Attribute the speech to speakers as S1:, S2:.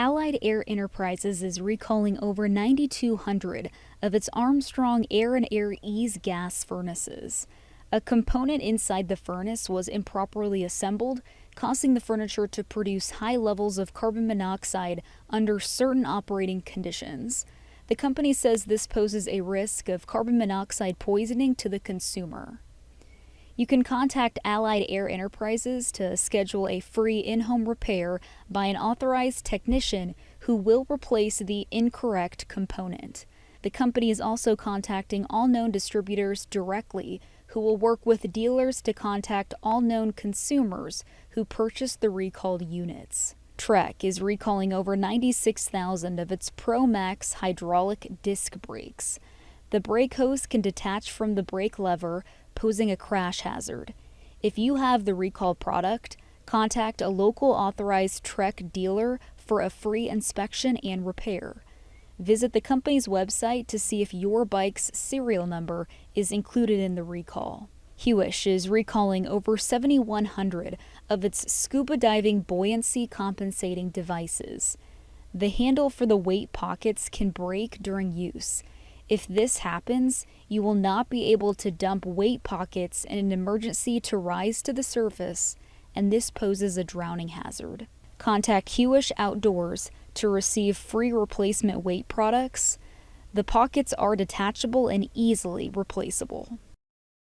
S1: Allied Air Enterprises is recalling over 9,200 of its Armstrong Air and Air Ease gas furnaces. A component inside the furnace was improperly assembled, causing the furniture to produce high levels of carbon monoxide under certain operating conditions. The company says this poses a risk of carbon monoxide poisoning to the consumer. You can contact Allied Air Enterprises to schedule a free in-home repair by an authorized technician who will replace the incorrect component. The company is also contacting all known distributors directly, who will work with dealers to contact all known consumers who purchased the recalled units. Trek is recalling over 96,000 of its Pro Max hydraulic disc brakes. The brake hose can detach from the brake lever, posing a crash hazard. If you have the recalled product, contact a local authorized Trek dealer for a free inspection and repair. Visit the company's website to see if your bike's serial number is included in the recall. Huish is recalling over 7,100 of its scuba diving buoyancy compensating devices. The handle for the weight pockets can break during use. If this happens, you will not be able to dump weight pockets in an emergency to rise to the surface, and this poses a drowning hazard. Contact Huish-Outdoors to receive free replacement weight products. The pockets are detachable and easily replaceable.